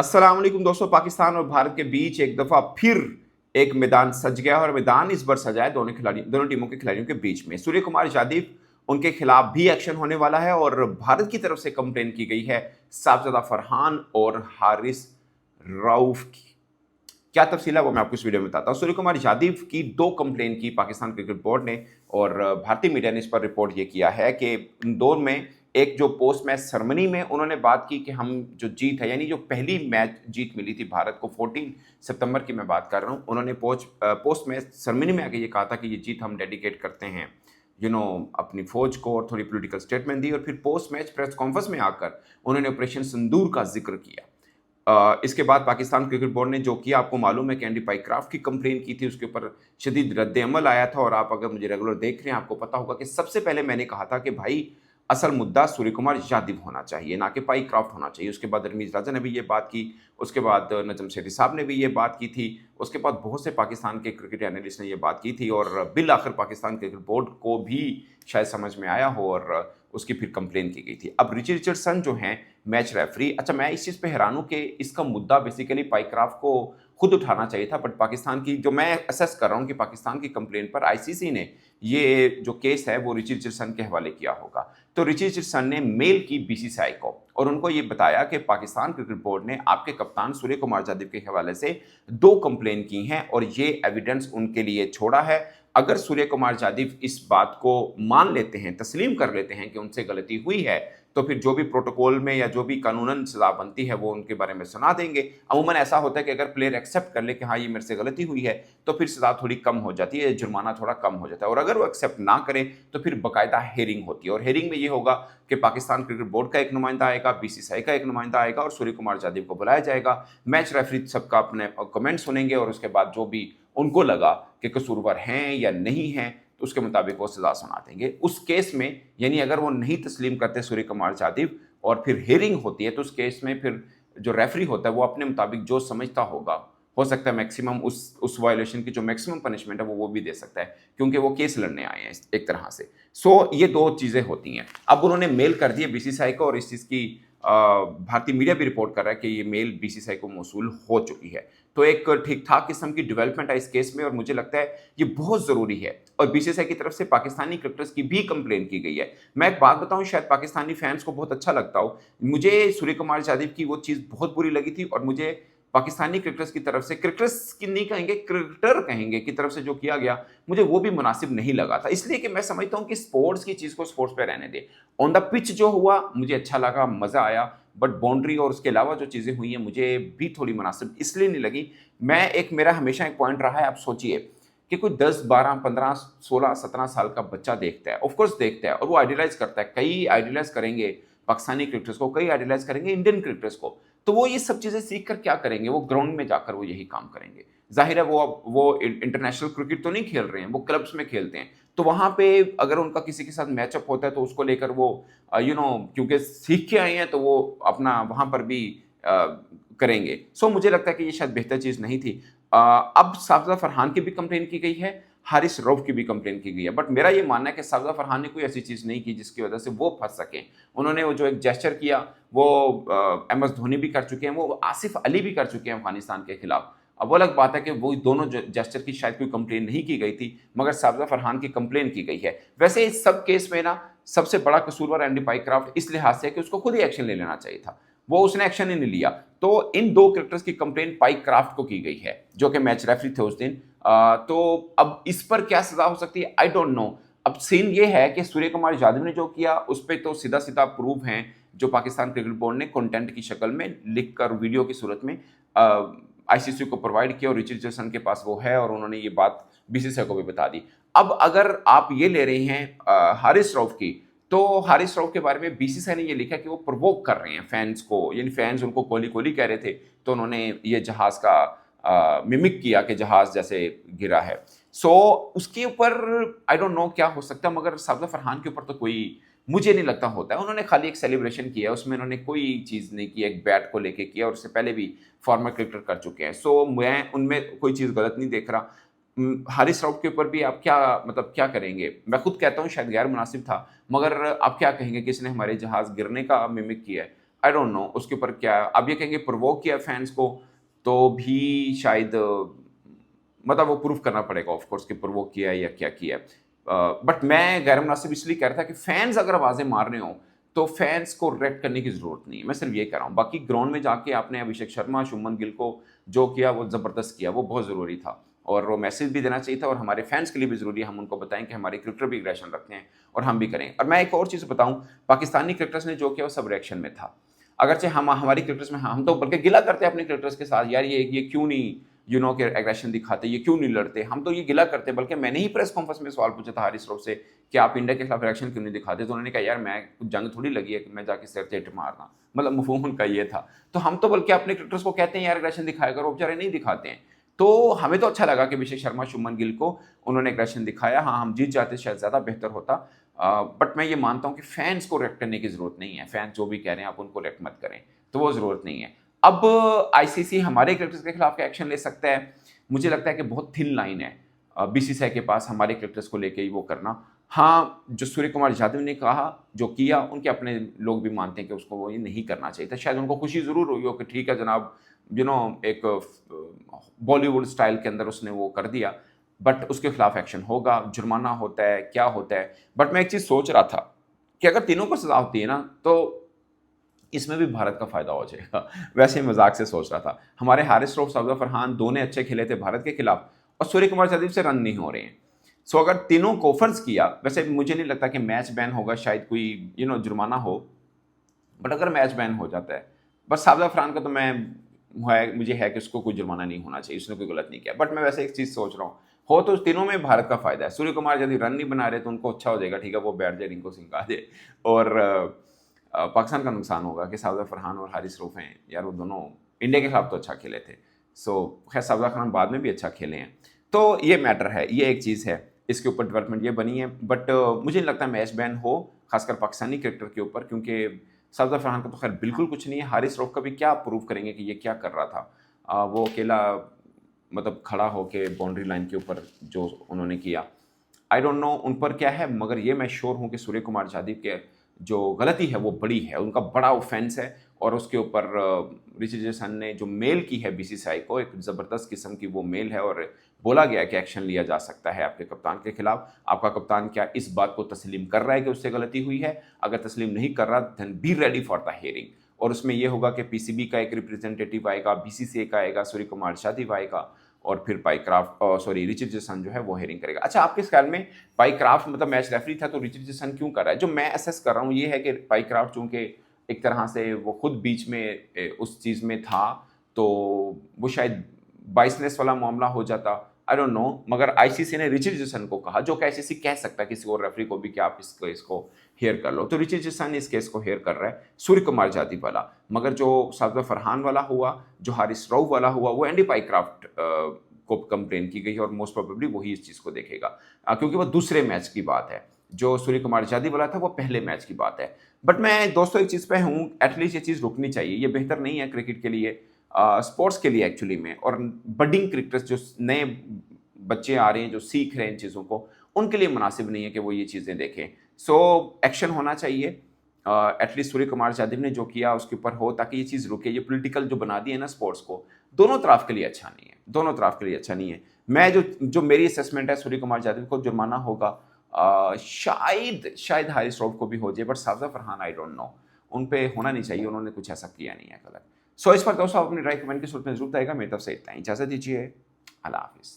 अस्सलाम वालेकुम दोस्तों। पाकिस्तान और भारत के बीच एक दफा फिर एक मैदान सज गया और मैदान इस बार सजा है दोनों टीमों के खिलाड़ियों के बीच में। सूर्य कुमार यादव उनके खिलाफ भी एक्शन होने वाला है और भारत की तरफ से कंप्लेन की गई है साहबजादा फरहान और हारिस रऊफ की। क्या तफसील है वो मैं आपको इस वीडियो में बताता हूँ। सूर्य कुमार यादव की दो कंप्लेन की पाकिस्तान क्रिकेट बोर्ड ने और भारतीय मीडिया ने इस पर रिपोर्ट ये किया है कि इन दोनों में एक जो पोस्ट मैच सेरेमनी में उन्होंने बात की कि हम जो जीत है यानी जो पहली मैच जीत मिली थी भारत को 14 सितंबर की मैं बात कर रहा हूँ, उन्होंने पोस्ट मैच सेरेमनी में आके ये कहा था कि ये जीत हम डेडिकेट करते हैं अपनी फौज को, और थोड़ी पॉलिटिकल स्टेटमेंट दी और फिर पोस्ट मैच प्रेस कॉन्फ्रेंस में आकर उन्होंने ऑपरेशन सिंदूर का जिक्र किया। इसके बाद पाकिस्तान क्रिकेट बोर्ड ने जो किया, आपको मालूम है, कैंडी पाइक्राफ्ट की कंप्लेन की थी, उसके ऊपर शदीद रद्द अमल आया था। और आप अगर मुझे रेगुलर देख रहे हैं आपको पता होगा कि सबसे पहले मैंने कहा था कि भाई असल मुद्दा सूर्य कुमार यादव होना चाहिए, ना कि पाइक्राफ्ट होना चाहिए। उसके बाद रमीज राजा ने भी ये बात की, उसके बाद नजम सेठी साहब ने भी ये बात की थी, उसके बाद बहुत से पाकिस्तान के क्रिकेट एनालिस्ट ने ये बात की थी और बिल आखिर पाकिस्तान क्रिकेट बोर्ड को भी शायद समझ में आया हो और उसकी फिर कंप्लेन की गई थी। अब रिची रिचर्डसन जो हैं मैच रेफरी, अच्छा मैं इस चीज़ पे हैरान हूँ कि इसका मुद्दा बेसिकली पाइक्राफ्ट को खुद उठाना चाहिए था, बट पाकिस्तान की जो मैं असेस कर रहा हूँ कि पाकिस्तान की कंप्लेन पर आईसीसी ने ये जो केस है वो रिची रिचर्डसन के हवाले किया होगा। तो रिची रिचर्डसन ने मेल की बीसीसीआई को और उनको ये बताया कि पाकिस्तान क्रिकेट बोर्ड ने आपके कप्तान सूर्य कुमार यादव के हवाले से दो कंप्लेन की हैं और ये एविडेंस उनके लिए छोड़ा है। अगर सूर्य कुमार यादव इस बात को मान लेते हैं, तस्लीम कर लेते हैं कि उनसे गलती हुई है, तो फिर जो भी प्रोटोकॉल में या जो भी कानूनन सजा बनती है वो उनके बारे में सुना देंगे। अमूमन ऐसा होता है कि अगर प्लेयर एक्सेप्ट कर ले कि हाँ ये मेरे से गलती हुई है, तो फिर सजा थोड़ी कम हो जाती है, जुर्माना थोड़ा कम हो जाता है। और अगर वो एक्सेप्ट ना करें तो फिर बाकायदा हेयरिंग होती है और हेयरिंग में ये होगा कि पाकिस्तान क्रिकेट बोर्ड का एक नुमाइंदा आएगा, बीसीसीआई का एक नुमाइंदा आएगा और सूर्य कुमार यादव को बुलाया जाएगा। मैच रेफरी सबका अपने कमेंट सुनेंगे और उसके बाद जो भी उनको लगा कि कसूरवार हैं या नहीं हैं तो उसके मुताबिक वो सजा सुना देंगे। उस केस में यानी अगर वो नहीं तस्लीम करते सूर्य कुमार यादव और फिर हेयरिंग होती है, तो उस केस में फिर जो रेफरी होता है वो अपने मुताबिक जो समझता होगा, हो सकता है मैक्सिमम उस वायलेशन की जो मैक्सिमम पनिशमेंट है वो भी दे सकता है, क्योंकि वो केस लड़ने आए हैं एक तरह से। सो ये दो चीज़ें होती हैं। अब उन्होंने मेल कर दिए बीसीसीआई को और इस चीज़ की भारतीय मीडिया भी रिपोर्ट कर रहा है कि ये मेल बीसीसीआई को मौसूल हो चुकी है। तो एक ठीक ठाक किस्म की डेवलपमेंट है इस केस में और मुझे लगता है ये बहुत ज़रूरी है। और बीसीसीआई की तरफ से पाकिस्तानी क्रिकेटर्स की भी कंप्लेन की गई है। मैं एक बात बताऊं, शायद पाकिस्तानी फैंस को बहुत अच्छा लगता हो, मुझे सूर्य कुमार यादव की वो चीज़ बहुत बुरी लगी थी और मुझे पाकिस्तानी क्रिकेटर्स की तरफ से, क्रिकेटर्स की नहीं कहेंगे, क्रिकेटर कहेंगे, की तरफ से जो किया गया मुझे वो भी मुनासिब नहीं लगा था। इसलिए कि मैं समझता हूं कि स्पोर्ट्स की चीज़ को स्पोर्ट्स पे रहने दे। ऑन द पिच जो हुआ मुझे अच्छा लगा, मज़ा आया, बट बाउंड्री और उसके अलावा जो चीज़ें हुई हैं मुझे भी थोड़ी मुनासिब इसलिए नहीं लगी। मेरा हमेशा एक पॉइंट रहा है, आप सोचिए कि कोई 10, 12, 15, 16, 17 साल का बच्चा देखता है, ऑफ कोर्स देखता है और वो आइडियलाइज करता है। कई आइडियलाइज करेंगे पाकिस्तानी क्रिकेटर्स को, कई आइडियलाइज करेंगे इंडियन क्रिकेटर्स को। तो वो ये सब चीज़ें सीख कर क्या करेंगे? वो ग्राउंड में जाकर वो यही काम करेंगे। जाहिर है वो इंटरनेशनल क्रिकेट तो नहीं खेल रहे हैं, वो क्लब्स में खेलते हैं। तो वहाँ पे अगर उनका किसी के साथ मैचअप होता है तो उसको लेकर वो क्योंकि सीख के आए हैं तो वो अपना वहाँ पर भी करेंगे। सो मुझे लगता है कि ये शायद बेहतर चीज़ नहीं थी। अब साबजा फरहान की भी कंप्लेन की गई है, हारिस रऊफ की भी कंप्लेन की गई है, बट मेरा ये मानना है कि साबजा फरहान ने कोई ऐसी चीज़ नहीं की जिसकी वजह से वो फंस सकें। उन्होंने वो जो एक जेस्चर किया वो एम एस धोनी भी कर चुके हैं, वो आसिफ अली भी कर चुके हैं अफगानिस्तान के खिलाफ। अब वो अलग बात है कि वो दोनों जेस्चर की शायद कोई कंप्लेन नहीं की गई थी, मगर साबजा फरहान की कंप्लेन की गई है। वैसे इस सब केस में ना सबसे बड़ा कसूरवार एंडी पाइक्राफ्ट इस लिहाज से कि उसको खुद ही एक्शन ले लेना चाहिए था, वो उसने एक्शन ही नहीं लिया। तो इन दो क्रिकेटर्स की कंप्लेन पाइक्राफ्ट को की गई है जो कि मैच रेफरी थे उस दिन। तो अब इस पर क्या सजा हो सकती है आई डोंट नो। अब सीन ये है कि सूर्य कुमार यादव ने जो किया उस पर तो सीधा सीधा प्रूफ हैं जो पाकिस्तान क्रिकेट बोर्ड ने कंटेंट की शक्ल में लिख कर वीडियो की सूरत में आईसीसी को प्रोवाइड किया और रिची रिचर्डसन के पास वो है और उन्होंने ये बात बीसीसीआई को भी बता दी। अब अगर आप ये ले रहे हैं हारिस रऊफ की, तो हारिस रऊफ के बारे में बीसीसीआई ने ये लिखा कि वो प्रवोक कर रहे हैं फैंस को, यानी फैंस उनको कोहली कोहली कह रहे थे तो उन्होंने ये जहाज का मिमिक किया कि जहाज जैसे गिरा है। सो उसके ऊपर आई डोंट नो क्या हो सकता है, मगर साबजा फरहान के ऊपर तो कोई मुझे नहीं लगता होता है। उन्होंने खाली एक सेलिब्रेशन किया है, उसमें उन्होंने कोई चीज़ नहीं की, एक बैट को लेके किया और उससे पहले भी फॉर्मर क्रिकेटर कर चुके हैं। सो मैं उनमें कोई चीज़ गलत नहीं देख रहा। हारिस रऊफ के ऊपर भी आप क्या करेंगे? मैं खुद कहता हूँ शायद गैर मुनासिब था, मगर आप क्या कहेंगे कि इसने हमारे जहाज़ गिरने का मिमिक किया है। आई डोंट नो उसके ऊपर क्या, अब ये कहेंगे प्रोवोक किया फैंस को, तो भी शायद मतलब वो प्रूफ करना पड़ेगा ऑफ कोर्स कि प्रोवोक किया है या क्या किया है। बट मैं गैर मुनासिब इसलिए कह रहा था कि फैंस अगर आवाज़ें मार रहे हो तो फैंस को रिएक्ट करने की ज़रूरत नहीं है, मैं सिर्फ ये कह रहा हूँ। बाकी ग्राउंड में जाके आपने अभिषेक शर्मा, शुभमन गिल को जो किया वो ज़बरदस्त किया, वो बहुत ज़रूरी था और वो मैसेज भी देना चाहिए था और हमारे फैंस के लिए भी ज़रूरी है हम उनको बताएं कि हमारे क्रिकेटर भी एग्रेशन रखते हैं और हम भी करें। और मैं एक और चीज़ बताऊं, पाकिस्तानी क्रिकेटर्स ने जो किया वो सब रिएक्शन में था। अगरचे हम हमारी क्रिकेटर्स में हम तो बल्कि गिला करते हैं अपने क्रिकेटर्स के साथ, यार ये क्यों नहीं के एग्रेशन दिखाते, ये क्यों नहीं लड़ते, हम तो ये गिला करते। बल्कि मैंने ही प्रेस कॉन्फ्रेंस में सवाल पूछा था हारिस रऊफ से कि आप इंडिया के खिलाफ रिएक्शन क्यों नहीं दिखाते, तो उन्होंने कहा यार मैं जंग थोड़ी लगी है कि मैं जाके सिर चेट मारना, मतलब मफहूम उनका ये था। तो हम तो बल्कि अपने क्रिकेटर्स को कहते हैं यार एग्रेशन दिखाया करो, बेचारे नहीं दिखाते हैं। तो हमें तो अच्छा लगा कि अभिषेक शर्मा, शुभमन गिल को उन्होंने एग्रेशन दिखाया। हाँ, हम जीत जाते शायद ज़्यादा बेहतर होता, बट मैं ये मानता हूँ कि फैंस को रिएक्ट करने की ज़रूरत नहीं है। फैंस जो भी कह रहे हैं आप उनको रिएक्ट मत करें, तो वो ज़रूरत नहीं है। अब आईसीसी हमारे क्रिकेटर्स के खिलाफ क्या एक्शन ले सकता है, मुझे लगता है कि बहुत थिन लाइन है बीसीसीआई के पास हमारे क्रिकेटर्स को लेके ही वो करना। हाँ, जो सूर्य कुमार यादव ने कहा, जो किया, उनके अपने लोग भी मानते हैं कि उसको वो ये नहीं करना चाहिए था। शायद उनको खुशी ज़रूर हुई हो कि ठीक है जनाब, एक बॉलीवुड स्टाइल के अंदर उसने वो कर दिया, बट उसके खिलाफ एक्शन होगा, जुर्माना होता है, क्या होता है। बट मैं एक चीज़ सोच रहा था कि अगर तीनों को सजा होती है ना, तो इसमें भी भारत का फायदा हो जाएगा। वैसे ही मजाक से सोच रहा था। हमारे हारिस रऊफ, साजिद फरहान दोनों अच्छे खेले थे भारत के खिलाफ और सूर्य कुमार यादव से रन नहीं हो रहे हैं। सो अगर तीनों को फर्ज किया, वैसे मुझे नहीं लगता कि मैच बैन होगा, शायद कोई जुर्माना हो, बट अगर मैच बैन हो जाता है, बस साजिद फरहान का तो मुझे है कि उसको कोई जुर्माना नहीं होना चाहिए, उसने कोई गलत नहीं किया। बट मैं वैसे एक चीज़ सोच रहा हूँ, हो तो तीनों में भारत का फायदा है। सूर्य कुमार यदि रन नहीं बना रहे तो उनको अच्छा हो जाएगा, ठीक है वो बैठ जाए, रिंकू सिंह आ जाए, और पाकिस्तान का नुकसान होगा कि साजिद फरहान और हारिस रऊफ हैं यार, वो दोनों इंडिया के खिलाफ तो अच्छा खेले थे। सो खैर साजिद खान बाद में भी अच्छा खेले हैं, तो ये मैटर है, ये एक चीज़ है, इसके ऊपर डेवलपमेंट ये बनी है। बट मुझे नहीं लगता मैच बैन हो, खासकर पाकिस्तानी क्रिकेटर के ऊपर, क्योंकि साजिद फरहान का तो खैर बिल्कुल कुछ नहीं है। हारिस रऊफ का भी क्या प्रूव करेंगे कि ये क्या कर रहा था, वो अकेला मतलब खड़ा होके बाउंड्री लाइन के ऊपर जो उन्होंने किया, आई डोंट नो उन पर क्या है, मगर ये मैं श्योर हूँ कि सूर्य कुमार यादव के जो गलती है वो बड़ी है, उनका बड़ा ऑफेंस है। और उसके ऊपर ऋषिकेश ने जो मेल की है बीसीसीआई को, एक ज़बरदस्त किस्म की वो मेल है और बोला गया कि एक्शन लिया जा सकता है आपके कप्तान के खिलाफ। आपका कप्तान क्या इस बात को तस्लीम कर रहा है कि उससे गलती हुई है? अगर तस्लीम नहीं कर रहा, then be ready for the hearing. और उसमें यह होगा कि पीसीबी का एक रिप्रेजेंटेटिव आएगा, बीसीसीआई का आएगा, सूर्य कुमार यादव आएगा, और फिर रिचर्डसन जो है वो हियरिंग करेगा। अच्छा, आपके ख्याल में पाइक्राफ्ट मतलब मैच रेफरी था तो रिचर्डसन क्यों कर रहा है? जो मैं असेस कर रहा हूँ ये है कि पाइक्राफ्ट चूंकि एक तरह से वो खुद बीच में उस चीज़ में था, तो वो शायद बाइसनेस वाला मामला हो जाता, आई डोंट नो। मगर आईसीसी ने रिचर्डसन को कहा, जो कि आईसीसी कह सकता है किसी और रेफरी को भी कि आप इसको हेयर कर लो, तो रिचर्डसन इस केस को हेयर कर रहा है, सूर्य कुमार यादव वाला। मगर जो साजिद फरहान वाला हुआ, जो हारिस रऊफ वाला हुआ, वो एंडी पाइक्राफ्ट को कंप्लेन की गई और मोस्ट प्रोबेबली वही इस चीज़ को देखेगा, क्योंकि वो दूसरे मैच की बात है। जो सूर्य कुमार यादव वाला था वो पहले मैच की बात है। बट मैं दोस्तों एक चीज़ पे हूँ, एटलीस्ट ये चीज़ रुकनी चाहिए, ये बेहतर नहीं है क्रिकेट के लिए, स्पोर्ट्स के लिए एक्चुअली में, और बडिंग क्रिकेटर्स जो नए बच्चे आ रहे हैं जो सीख रहे हैं इन चीज़ों को, उनके लिए मुनासिब नहीं है कि वो ये चीज़ें देखें। सो एक्शन होना चाहिए, एटलीस्ट सूर्य कुमार यादव ने जो किया उसके ऊपर हो, ताकि ये चीज़ रुके। ये पॉलिटिकल जो बना दिया है ना स्पोर्ट्स को, दोनों तरफ के लिए अच्छा नहीं है, दोनों तरफ के लिए अच्छा नहीं है। मैं जो मेरी असेसमेंट है, सूर्य कुमार यादव को जुर्माना होगा, शायद हारिस रऊफ को भी हो जाए, but Sajid Farhan I don't know, उन पे होना नहीं चाहिए, उन्होंने कुछ ऐसा किया नहीं है गलत। सो इस पर दोस्तों अपनी राय कमेंट की सूरत में जरूर आएगा। मेरी तरफ से इतना ही, इजाज़त दीजिए, अल्लाह हाफिज़।